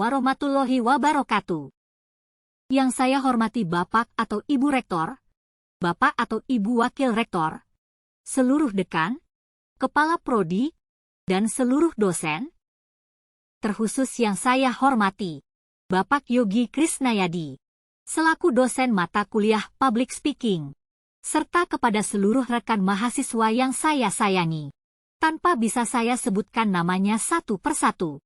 warahmatullahi wabarakatuh. Yang saya hormati Bapak atau Ibu Rektor, Bapak atau Ibu Wakil Rektor, seluruh dekan, kepala prodi, dan seluruh dosen. Terkhusus yang saya hormati, Bapak Yogi Krisnayadi, selaku dosen mata kuliah Public Speaking, serta kepada seluruh rekan mahasiswa yang saya sayangi, tanpa bisa saya sebutkan namanya satu persatu.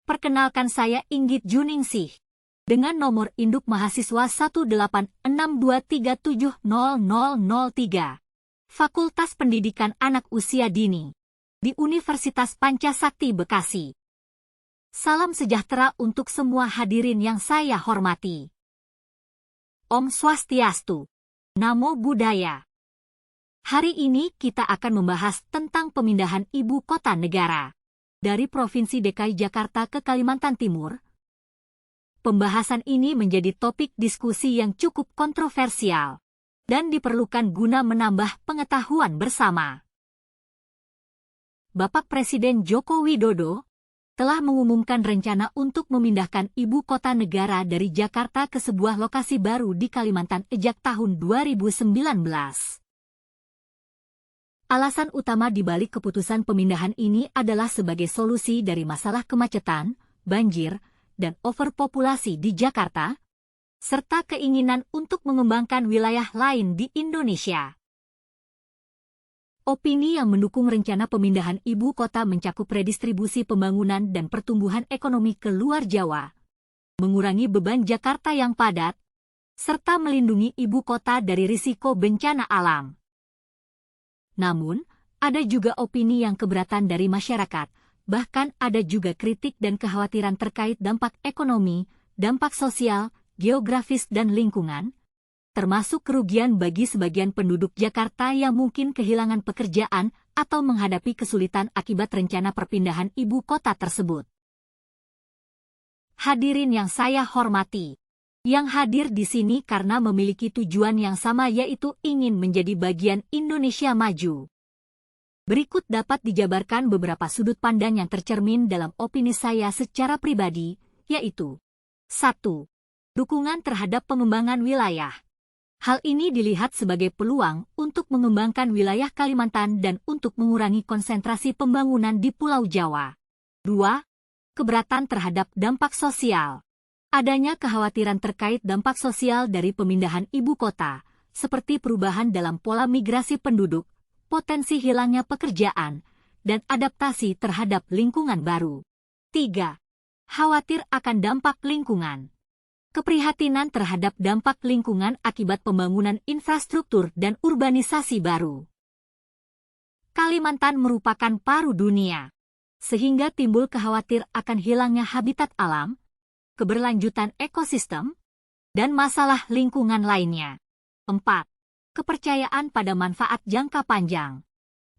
Perkenalkan, saya Inggit Juningsih, dengan nomor induk mahasiswa 18623700003, Fakultas Pendidikan Anak Usia Dini, di Universitas Pancasakti Bekasi. Salam sejahtera untuk semua hadirin yang saya hormati. Om Swastiastu, Namo Buddhaya. Hari ini kita akan membahas tentang pemindahan ibu kota negara dari Provinsi DKI Jakarta ke Kalimantan Timur. Pembahasan ini menjadi topik diskusi yang cukup kontroversial dan diperlukan guna menambah pengetahuan bersama. Bapak Presiden Joko Widodo telah mengumumkan rencana untuk memindahkan ibu kota negara dari Jakarta ke sebuah lokasi baru di Kalimantan sejak tahun 2019. Alasan utama di balik keputusan pemindahan ini adalah sebagai solusi dari masalah kemacetan, banjir, dan overpopulasi di Jakarta, serta keinginan untuk mengembangkan wilayah lain di Indonesia. Opini yang mendukung rencana pemindahan ibu kota mencakup redistribusi pembangunan dan pertumbuhan ekonomi ke luar Jawa, mengurangi beban Jakarta yang padat, serta melindungi ibu kota dari risiko bencana alam. Namun, ada juga opini yang keberatan dari masyarakat. Bahkan ada juga kritik dan kekhawatiran terkait dampak ekonomi, dampak sosial, geografis dan lingkungan, termasuk kerugian bagi sebagian penduduk Jakarta yang mungkin kehilangan pekerjaan atau menghadapi kesulitan akibat rencana perpindahan ibu kota tersebut. Hadirin yang saya hormati, yang hadir di sini karena memiliki tujuan yang sama, yaitu ingin menjadi bagian Indonesia maju. Berikut dapat dijabarkan beberapa sudut pandang yang tercermin dalam opini saya secara pribadi, yaitu 1. Dukungan terhadap pengembangan wilayah. Hal ini dilihat sebagai peluang untuk mengembangkan wilayah Kalimantan dan untuk mengurangi konsentrasi pembangunan di Pulau Jawa. 2. Keberatan terhadap dampak sosial. Adanya kekhawatiran terkait dampak sosial dari pemindahan ibu kota, seperti perubahan dalam pola migrasi penduduk, potensi hilangnya pekerjaan, dan adaptasi terhadap lingkungan baru. 3. Khawatir akan dampak lingkungan. Keprihatinan terhadap dampak lingkungan akibat pembangunan infrastruktur dan urbanisasi baru. Kalimantan merupakan paru dunia, sehingga timbul khawatir akan hilangnya habitat alam, keberlanjutan ekosistem, dan masalah lingkungan lainnya. 4. Kepercayaan pada manfaat jangka panjang.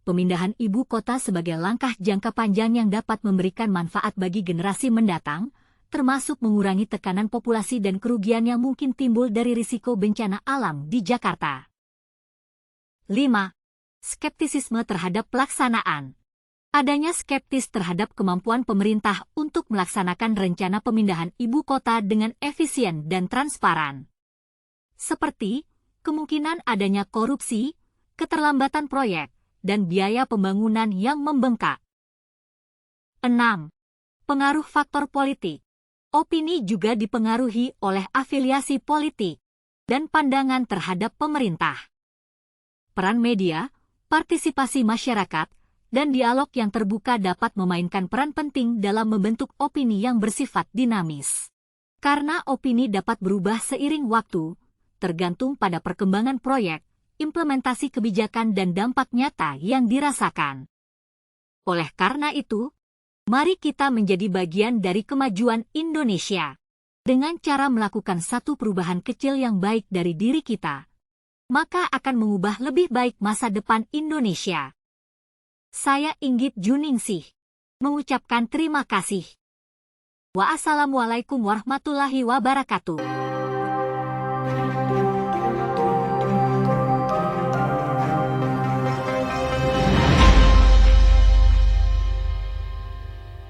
Pemindahan ibu kota sebagai langkah jangka panjang yang dapat memberikan manfaat bagi generasi mendatang, termasuk mengurangi tekanan populasi dan kerugian yang mungkin timbul dari risiko bencana alam di Jakarta. 5. Skeptisisme terhadap pelaksanaan. Adanya skeptis terhadap kemampuan pemerintah untuk melaksanakan rencana pemindahan ibu kota dengan efisien dan transparan. Seperti kemungkinan adanya korupsi, keterlambatan proyek, dan biaya pembangunan yang membengkak. 6. Pengaruh faktor politik. Opini juga dipengaruhi oleh afiliasi politik dan pandangan terhadap pemerintah. Peran media, partisipasi masyarakat, dan dialog yang terbuka dapat memainkan peran penting dalam membentuk opini yang bersifat dinamis. Karena opini dapat berubah seiring waktu, tergantung pada perkembangan proyek, implementasi kebijakan dan dampak nyata yang dirasakan. Oleh karena itu, mari kita menjadi bagian dari kemajuan Indonesia. Dengan cara melakukan satu perubahan kecil yang baik dari diri kita, maka akan mengubah lebih baik masa depan Indonesia. Saya Inggit Juningsih, mengucapkan terima kasih. Wassalamualaikum warahmatullahi wabarakatuh.